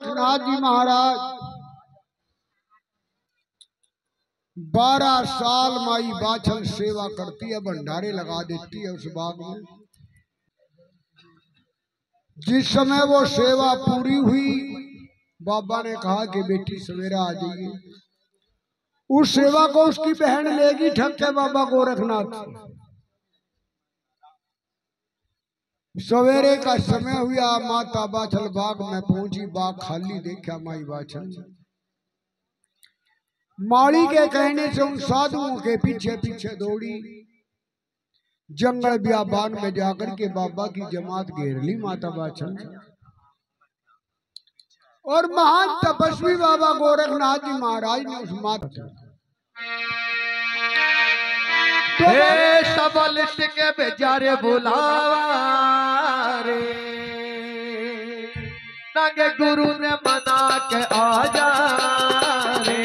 नाथ जी महाराज 12 साल माई बाछल सेवा करती है, भंडारे लगा देती है उस बाग में। जिस समय वो सेवा पूरी हुई, बाबा ने कहा कि बेटी सवेरा आ जाइए। उस सेवा को उसकी बहन लेगी ठक्के बाबा गोरखनाथ। सवेरे का समय हुआ, माता बाछल बाग में पहुंची। बाग खाली देखा माई बाछल। माड़ी के कहने से उन साधुओं के पीछे पीछे दौड़ी। जंगल बियाबान में जाकर के बाबा की जमात घेर ली माता बाछल। और महान तपस्वी बाबा गोरखनाथ जी महाराज ने उस माता सबल के बेचारे बुलावा रे, नागे गुरु ने मना के आजा रे।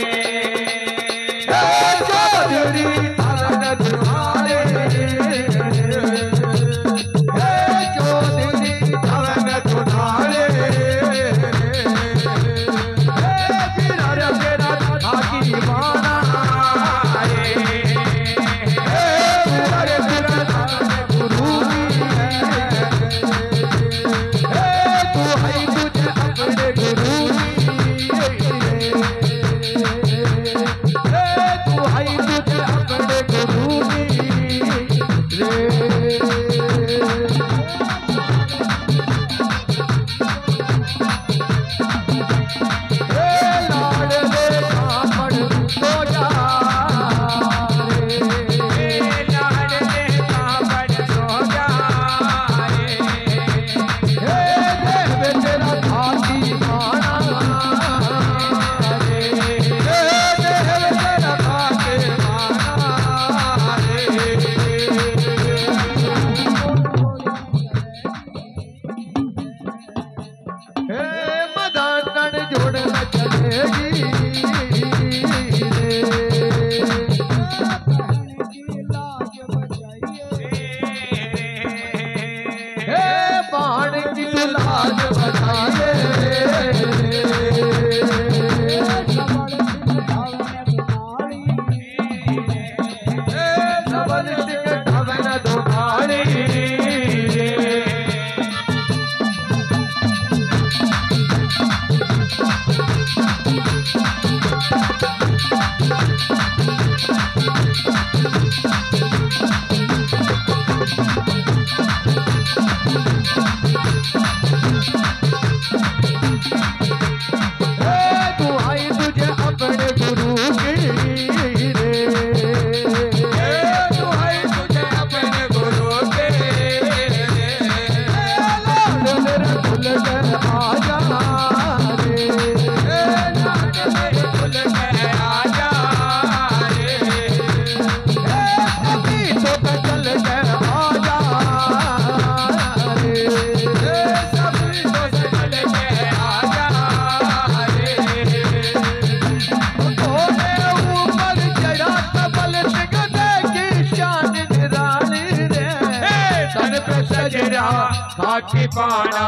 साखी पाना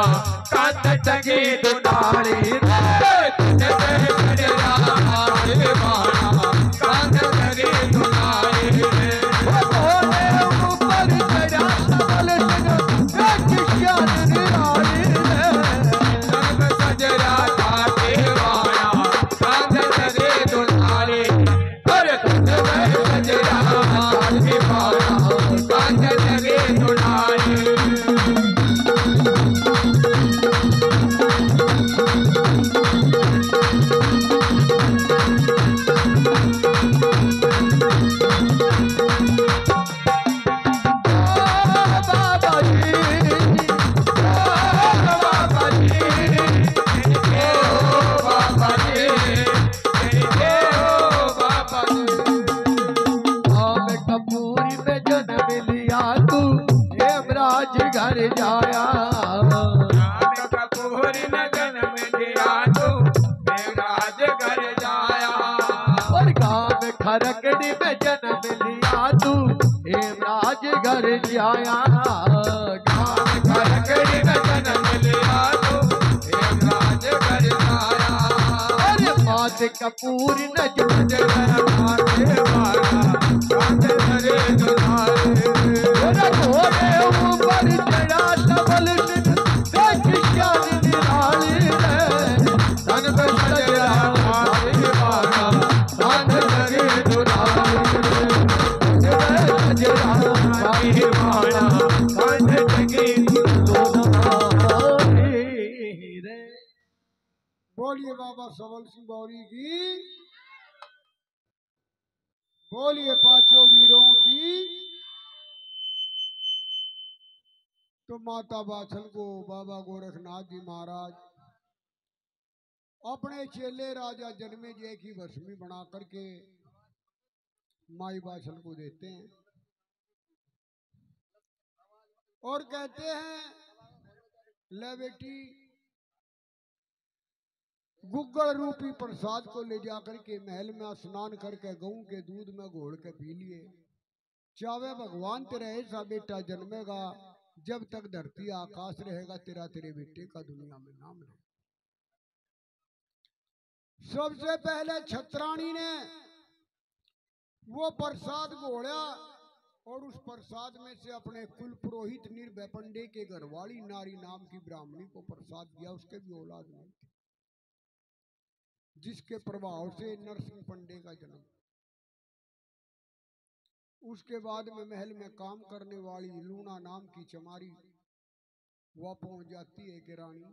कांत टगी दुनाली रे, तुझे सजरा साखी पाना कांत टगी दुनाली रे। बोले ऊपर चढ़ा सबल किशन निराली रे, सर्व सजरा साखी पाना कांत टगी दुनाली रे, तुझे सजरा साखी पाना कांत टगी दुनाली। घर जाया कपूर में जन्म लिया तू, राज घर जाया। और गाँव खरकड़ी में जन्म लिया तू, हेमराज घर जाया। गाँव खरकड़ी में जन्म लिया तू, हेमराज घर जाया। कांच कपूर न जुट जगह माथे वाला कांध धरे दुलारे मेरा घोड़े ऊपर चढ़ा तबल देख श्याम निराली तन पे सजरा माथे वाला कांध धरे दुलारे सजरा माथे वाला कांध धरे बोलिए बाबा सबल सिंह गौरी की, बोलिए पांचों वीरों की। तो माता बाछल को बाबा गोरखनाथ जी महाराज अपने चेले राजा जन्मे जय की भस्मी बना करके माई बाछल को देते हैं और कहते हैं, ले बेटी गुग्गल रूपी प्रसाद को ले जाकर के महल में स्नान करके गऊ के दूध में घोल के पी लिए। चाहे भगवान तेरा ऐसा बेटा जन्मेगा, जब तक धरती आकाश रहेगा तेरा तेरे बेटे का दुनिया में नाम है। सबसे पहले छत्राणी ने वो प्रसाद घोड़ा और उस प्रसाद में से अपने कुल पुरोहित निर्भय पंडे के घरवाली नारी नाम की ब्राह्मणी को प्रसाद दिया। उसके भी औलाद नहीं थी, जिसके प्रभाव से नरसिंह पंडे का जन्म। उसके बाद में महल में काम करने वाली लूना नाम की चमारी वह पहुंच जाती है कि रानी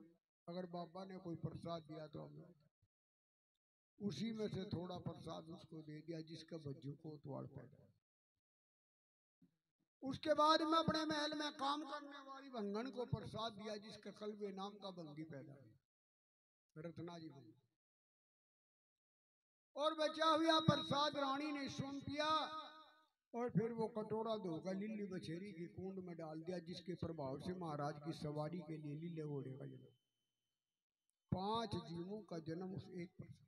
अगर बाबा ने कोई प्रसाद दिया तो हमें उसी में से थोड़ा प्रसाद उसको दे दिया, जिसका बज्जू को उतवाड़ पैदा। उसके बाद में अपने महल में काम करने वाली भंगन को प्रसाद दिया, जिसका कलबे नाम का भंगी पैदा रत्ना जी भंगी। और बचा हुआ प्रसाद रानी ने सुन पिया और फिर वो कटोरा धोकर लिल्ली बछेरी की कुंड में डाल दिया, जिसके प्रभाव से महाराज की सवारी के लिए लीले घोड़े का जन्म। 5 जीवों का जन्म उस एक प्रसाद।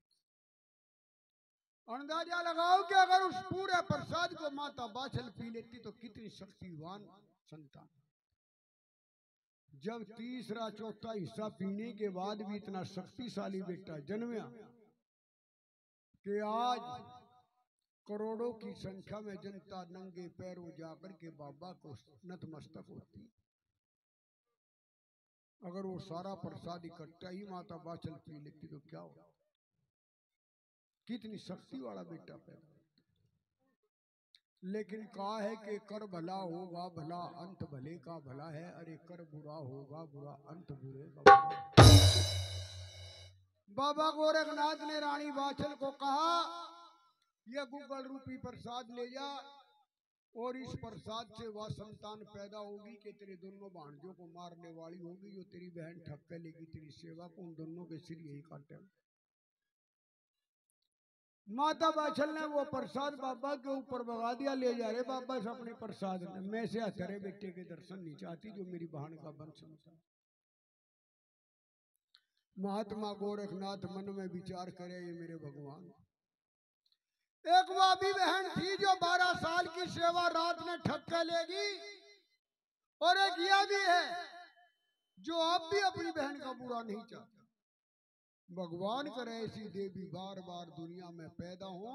अंदाजा लगाओ कि अगर उस पूरे प्रसाद को माता बाछल पी लेती तो कितनी शक्तिवान संतान। जब तीसरा चौथा हिस्सा पीने के बाद भी इतना शक्तिशाली बेटा जन्मा कि आज करोड़ों की संख्या में जनता नंगे पैरों जाकर के बाबा को नतमस्तक होती। अगर वो सारा प्रसाद इकट्ठा ही माता बाछल पी लेती तो क्या हो। कितनी शक्ति वाला बेटा पैदा। लेकिन कहा है कि कर भला होगा भला, अंत भले का भला है। अरे कर बुरा होगा बुरा, अंत बुरे का बुरा। बाबा गोरखनाथ ने रानी बाछल को कहा, यह गुग्गल रूपी प्रसाद ले जा और इस प्रसाद से वह संतान पैदा होगी कि तेरे दोनों भांजों को मारने वाली होगी, जो तेरी बहन ठक्कर लेगी तेरी सेवा को, उन दोनों के सिर यही काटे। माता बाछल ने वो प्रसाद बाबा के ऊपर भगा दिया। ले जा रहे बाबा से अपने प्रसाद ने, मैं से तेरे बेटे के दर्शन नहीं चाहती जो मेरी बहन का वंश होता। महात्मा गोरखनाथ मन में विचार करे, ये मेरे भगवान। एक वाबी बहन थी जो 12 साल की सेवा रात में ठक्का लेगी, और एक यह भी है जो अब भी अपनी बहन का बुरा नहीं चाहता। भगवान करे ऐसी देवी बार बार दुनिया में पैदा हो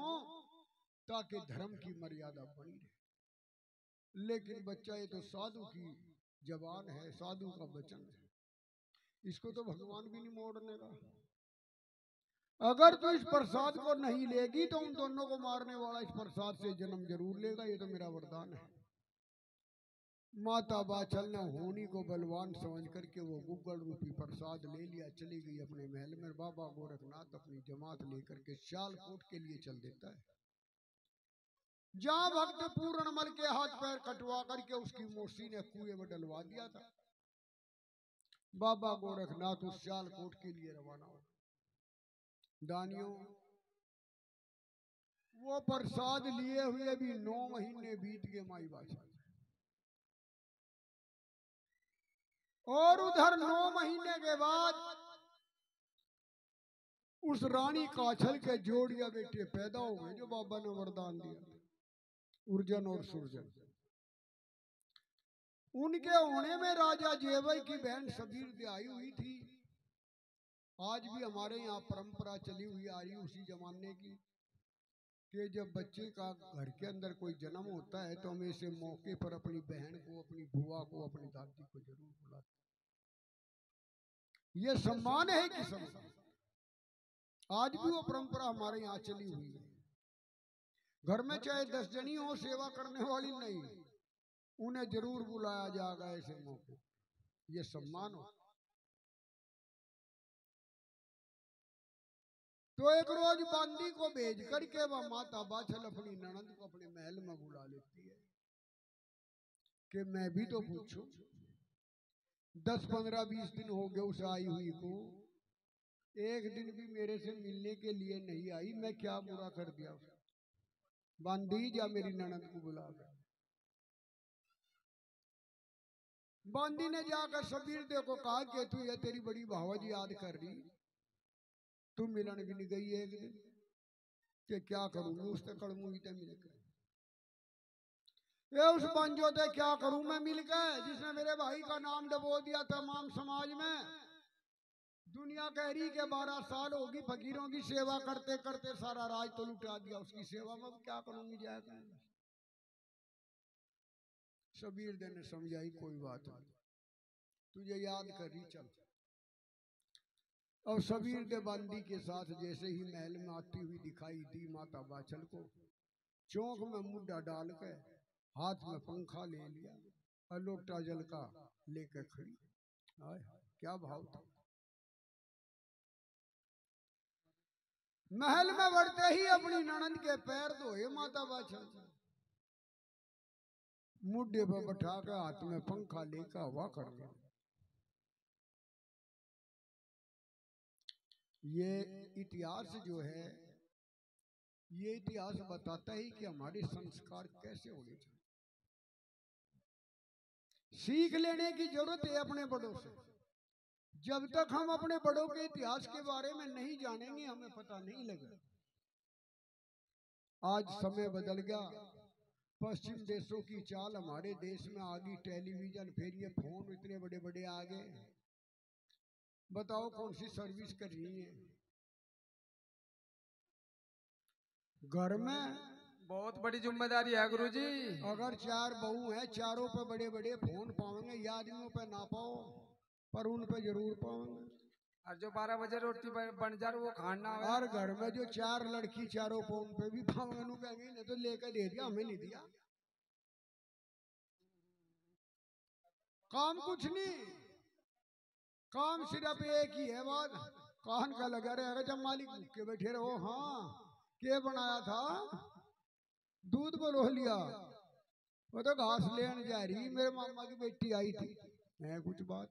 ताकि धर्म की मर्यादा बनी रहे। लेकिन बच्चा ये तो साधु की जबान है, साधु का वचन है, इसको तो भगवान भी नहीं मोड़ने का। अगर तू इस प्रसाद को नहीं लेगी तो उन दोनों को मारने वाला इस प्रसाद से जन्म जरूर लेगा, ये तो मेरा वरदान है। माता बाछल ने होनी को बलवान समझ करके वो गुग्गल रूपी प्रसाद ले लिया, चली गई अपने महल में। बाबा गोरखनाथ अपनी जमात लेकर के सियालकोट के लिए चल देता है, जहां भक्त पूर्णमल के हाथ पैर कटवा करके उसकी मौसी ने कुएं में डलवा दिया था। बाबा गोरखनाथ उस सियालकोट के लिए रवाना हो। दानियों, वो प्रसाद लिए हुए भी 9 महीने बीत गए माई बाछल, और उधर 9 महीने के बाद उस रानी काछल के जोड़िया बेटे पैदा हो गए, जो बाबा ने वरदान दिया, उर्जन और सुरजन। उनके होने में राजा जेवई की बहन सबीर ब्याही हुई थी। आज भी हमारे यहाँ परंपरा चली हुई आ रही उसी जमाने की कि जब बच्चे का घर के अंदर कोई जन्म होता है तो हम ऐसे मौके पर अपनी बहन को, अपनी बुआ को, अपनी दादी को जरूर बुलाते हैं। ये सम्मान है किस्म का। आज भी वो परंपरा हमारे यहाँ चली हुई है। घर में चाहे 10 जनी हो सेवा करने वाली नहीं, उन्हें जरूर बुलाया जाएगा ऐसे मौके। ये सम्मान हो। तो एक रोज बांदी को भेज करके वह माता बाछल अपनी ननद को अपने महल में बुला लेती है कि मैं भी तो पूछूं, 10, 15, 20 दिन हो गए उसे आई हुई को, एक दिन भी मेरे से मिलने के लिए नहीं आई, मैं क्या बुरा कर दिया उसे? बांदी जा मेरी ननद को बुला कर। बांदी ने जाकर सबीर दे को कहा कि तू ये तेरी बड़ी भावजी याद कर रही, तू मिलन भी नहीं गई एक दिन, कि क्या करूं मैं उससे कड़मू ही मिल गए। ये उस बंजो से क्या करूं मैं मिल गए, जिसने मेरे भाई का नाम डबो दिया तमाम समाज में। दुनिया कह रही के 12 साल होगी फकीरों की सेवा करते करते, सारा राज तो लुटा दिया उसकी सेवा में, क्या करूंगी जाएगा। सबीर दे ने समझाई कोई बात नहीं, तुझे याद कर रही, चल। और सबीर दे बांदी के साथ जैसे ही महल में आती हुई दिखाई दी माता बाछल को, चौक में मुड्ढा डाल के हाथ में पंखा ले लिया और लोटा जल का लेकर खड़ी। क्या भाव था। महल में बढ़ते ही अपनी ननद के पैर धोए माता बाछल, मुड्ढे पर बैठा कर हाथ में पंखा लेकर हवा कर दिया। ये इतिहास जो है, ये इतिहास बताता है कि हमारे संस्कार कैसे होने चाहिए। सीख लेने की जरूरत है अपने बड़ों से। जब तक हम अपने बड़ों के इतिहास के बारे में नहीं जानेंगे हमें पता नहीं लगेगा। आज समय बदल गया, पश्चिम देशों की चाल हमारे देश में आ गई, टेलीविजन, फिर ये फोन इतने बड़े बड़े आ गए। बताओ कौन सी सर्विस कर रही है। घर में बहुत बड़ी जिम्मेदारी है गुरुजी। अगर 4 बहू है, चारों पे बड़े बड़े फोन पाओगे, ये आदमियों पे ना पाओ पर उन पे जरूर पाओगे। और जो 12 बजे रोटी बन जा वो खाना है। और घर में जो 4 लड़की चारों फोन पे भी पाओगे, नु कहेंगे नहीं तो लेकर दे दिया, हमें नहीं दिया। काम कुछ नहीं, काम सिर्फ एक ही है, बात कान का लगा रहेगा। जब मालिक के बैठे रहो, हाँ क्या बनाया था, दूध बोलो लिया, वो तो घास लेने जा रही, मेरे मामा की बेटी आई थी, है कुछ बात।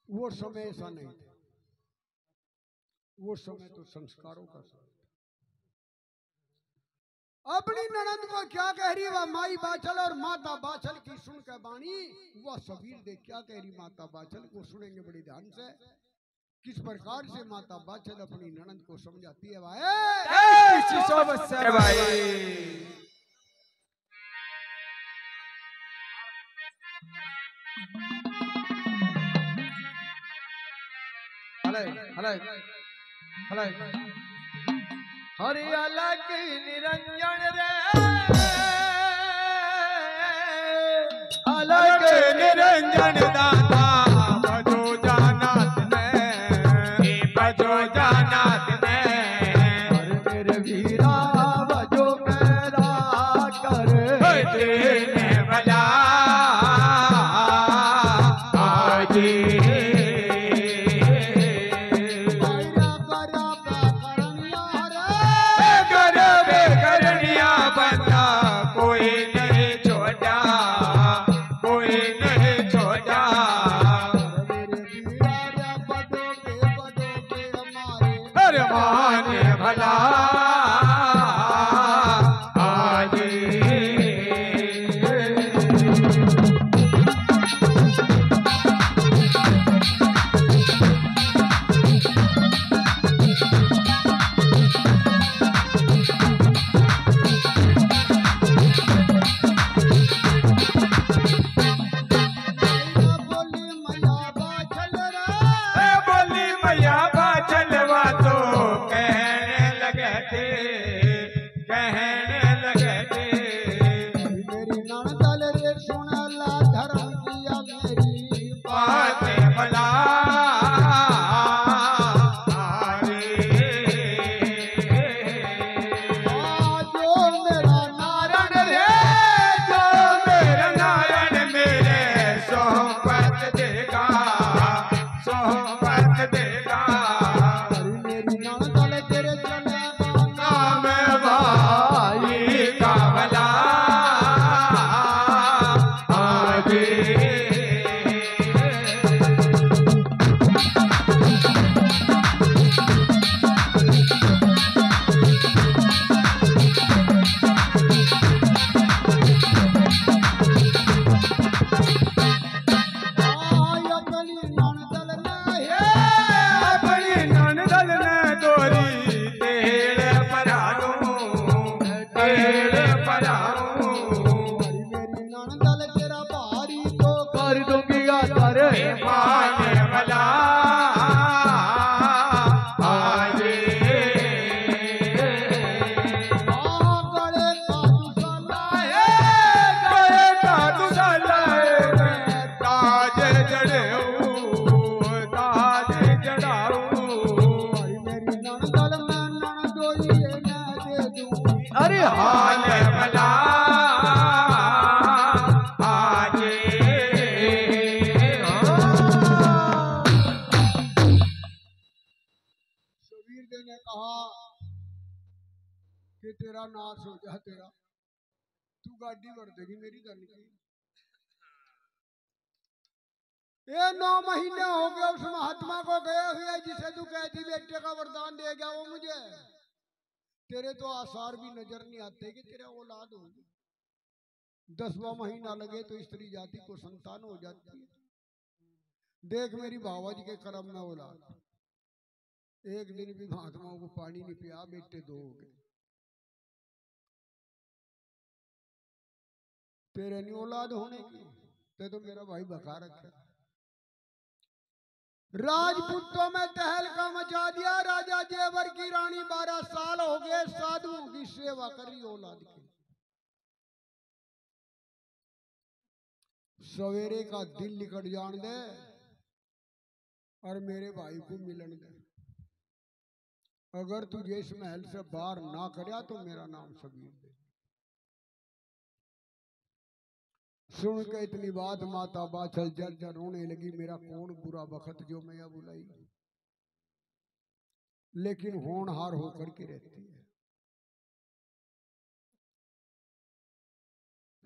वो समय ऐसा नहीं था, वो समय तो संस्कारों का समय था। अपनी ननद को क्या कह रही वह माई बाछल और माता बाछल की सुन के बाणी, वह सबीर दे क्या कह रही माता बाछल को सुनेंगे बड़ी ध्यान से। किस प्रकार से माता बाछल अपनी ननद को समझाती है। भाई हरि अलग निरंजन रे, अलग निरंजन दाता बजो जानात ने, बजो जानात ने। मेरे वीरा बजो मेरा कर देने वाला आजी। दे ने कहा कि तेरा नाश हो जा, तेरा तू गाड़ी भर देगी मेरी धन की। ये 9 महीने हो गए उस महात्मा को गए हुए जिसे तू कहती बेटे का वरदान दे गया वो मुझे। तेरे तो आसार भी नजर नहीं आते कि तेरा औलाद होगी। 10वां महीना लगे तो स्त्री जाति को संतान हो जाती है। देख मेरी बाबा जी के कर्म में औलाद। एक दिन भी महात्माओं को पानी नहीं पिया, बेटे 2 हो गए। तेरे नहीं औलाद होने की, ते तो मेरा भाई बका रखा। राजपूतों में तहलका मचा दिया। राजा जेवर की रानी 12 साल हो गए साधुओं की सेवा करी औलाद की। सवेरे का दिल निकट जान दे और मेरे भाई को मिलन दे। अगर तुझे इस महल से बाहर ना करया तो मेरा नाम सबीर दे। सुन के इतनी बात माता बाछल जर्जर रोने लगी। मेरा कौन बुरा वक्त जो मैं बुलाई, लेकिन होनहार होकर के रहती है।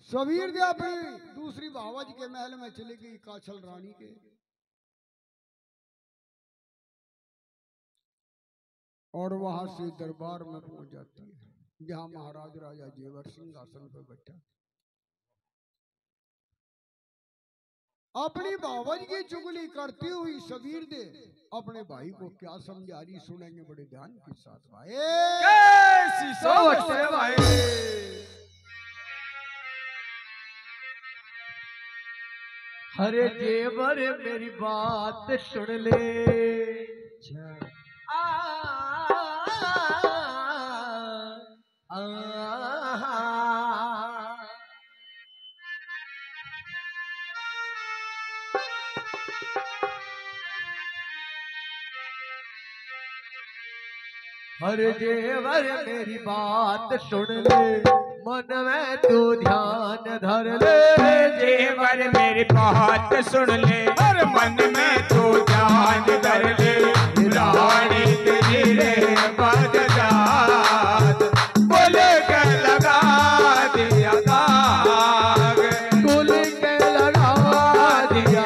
सबीर दे अपनी दूसरी बाबा जी के महल में चली गई काछल रानी के। और वहां से दरबार में पहुंच जाती है जहां महाराज राजा जेवर सिंहासन पर बैठा। अपनी बाबा जी की चुगली करती हुई सबीर दे अपने भाई को क्या समझा रही, सुनेंगे बड़े ध्यान के साथ भाई। कैसी सोच है भाई। हरे जेवर मेरी बात सुन ले। हरे जेवर मेरी बात सुन ले, मन में तू ध्यान धर ले। जेवर मेरी बात सुन ले और मन में तू ध्यान धर ले। रानी तेरी रे बदजात बोल के लगा दिया दाग, कुल के लगा दिया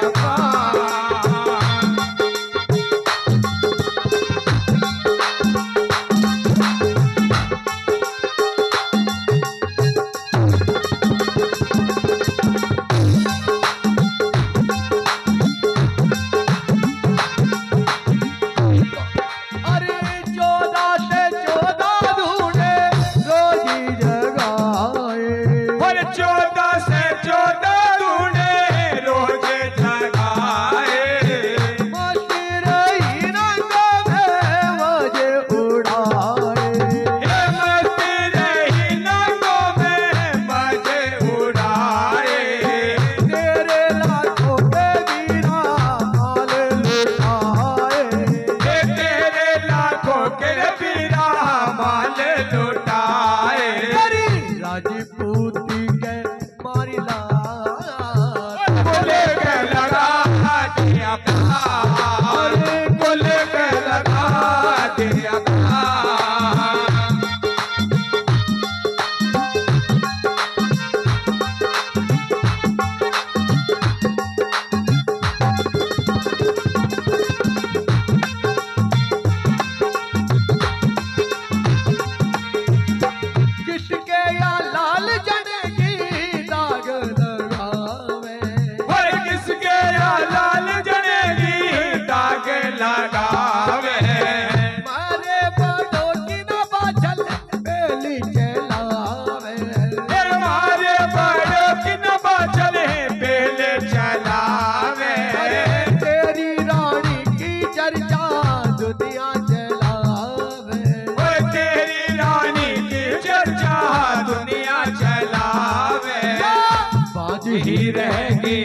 ही रहेगी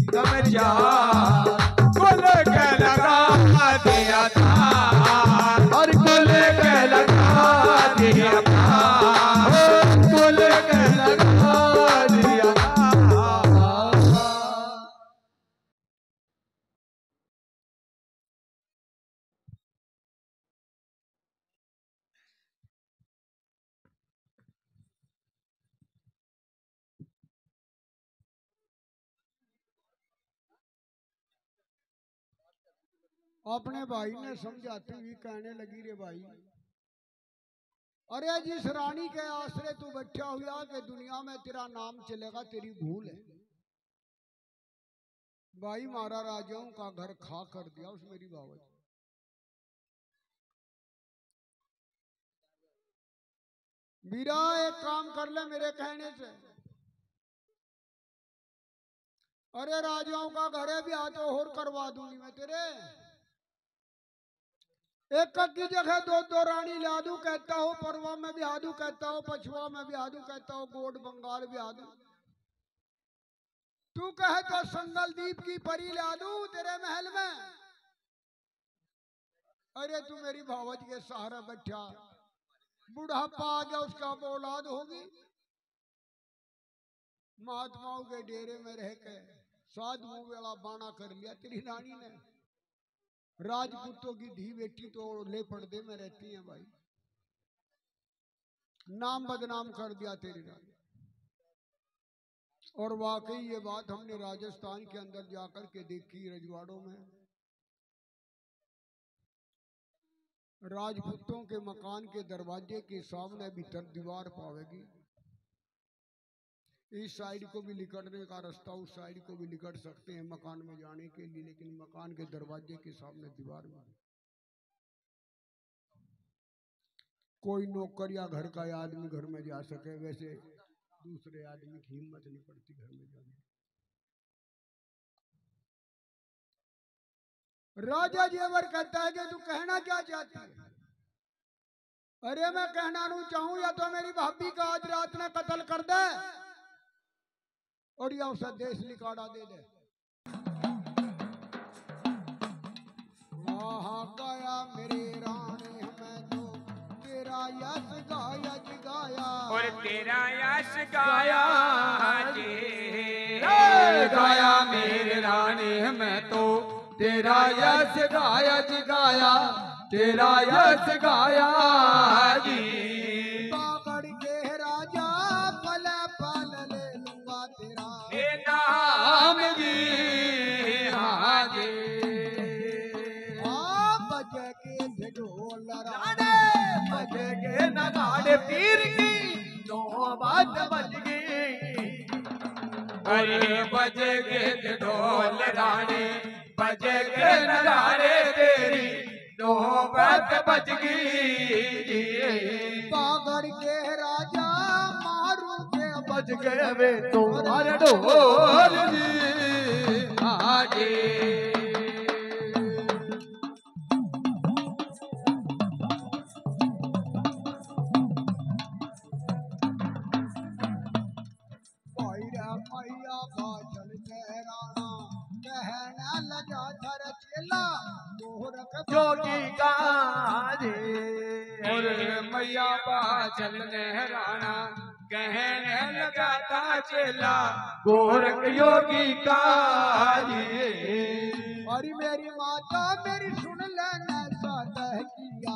कम जा कुल के लगा दिया था और कुल के लगा दिया था कुल के लगा दिया था। अपने भाई ने समझाती हुई कहने लगी, रे भाई, अरे जिस रानी के आश्रय तू बैठा हुआ कि दुनिया में तेरा नाम चलेगा, तेरी भूल है। भाई मारा राजाओं का घर खा कर दिया उस मेरी बावत। मीरा एक काम कर ले मेरे कहने से, अरे राजाओं का घर है भी आ तो और करवा दूंगी मैं तेरे। एक की जगह दो दो रानी ला दूं कहता हो, परवा में भी आ दूं कहता हो, पछुआ में भी आ दूं कहता हो, गोड बंगाल भी आ दूं। तू कहे तो संगलदीप की परी ला दूं तेरे महल में। अरे तू मेरी भावज के सहारा बैठा, बुढ़ापा आ गया उसका औलाद होगी। महात्माओं के डेरे में रह के साधुओं वाला बाना कर लिया तेरी रानी ने। राजपूतों की धी बेटी तो ले पर्दे में रहती है भाई, नाम बदनाम कर दिया तेरी रानी। और वाकई ये बात हमने राजस्थान के अंदर जाकर के देखी, रजवाड़ों में राजपूतों के मकान के दरवाजे के सामने भीतर दीवार पावेगी। इस साइड को भी निकलने का रास्ता, उस साइड को भी निकल सकते हैं मकान में जाने के लिए, लेकिन मकान के दरवाजे के सामने दीवार में कोई नौकर या घर का आदमी घर में जा सके, वैसे दूसरे आदमी की हिम्मत नहीं पड़ती घर में जाने। राजा जेवर कहता है कि तू कहना क्या चाहती है? अरे मैं कहना नहीं चाहूं, या तो मेरी भाभी का आज रात में कत्ल कर दे और या उसे देश निकाला दे दे। वहां गया मेरे रानी हमें तो तेरा यश गाया जी गाया, और तेरा यश गाया जी गाया मेरे रानी में तो तेरा यश गाया जी गाया, तेरा यश गाया जी। बागड़ के राजा पल पल ले लूंगा तेरा नाम जी। हाँ जी बजे के ढोल राणे बजे के नगाड़े पीर की नौबत बज गई। अरे बजे के ढोल रानी बजे के नगाड़े तेरी नौबत बज गई। बागड़ के राजा मारू के बज गए वे तुम्हारे ढोल जी। हाँ जी मैया बाचल राणा कहना लगा धर चेला गोरख जोगी गाजे। और मैया बाचल राणा कहने लगा था चेला गोरख योगी का जी। अरे मेरी माता मेरी सुन लेना सादा किया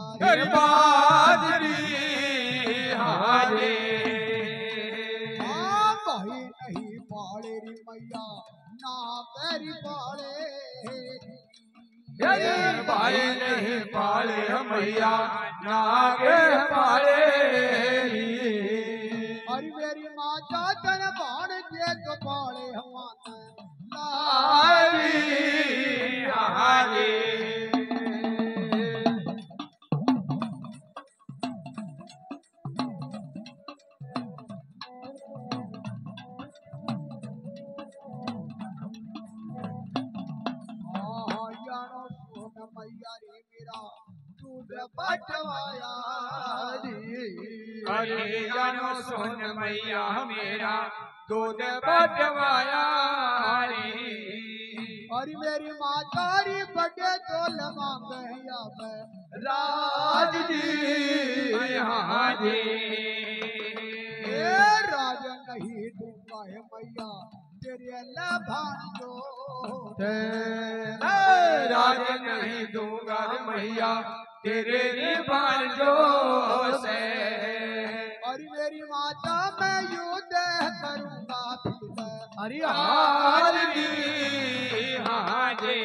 बाजरी। हाँ जी भाई नहीं पाले री मैया ना पैरी पाले। भाई नहीं पाले मैया नागे पाले। अरे मेरी माता तन बाण जे तो पाले हमारे मैया रे मेरा दूध बटवाया। अरे जानो सोन मैया मेरा दूध बटवाया। अरे मेरी माता री बड़े तोल मांगे या राज जी। हाँ जी राज नहीं दूंगा है मैया तेरे अल्लाह भांजो। राज नहीं दूंगा मैया तेरे भांजो से। और मेरी माता मैं युद्ध करूंगा फिर। अरे हाँ जी। हाँ जी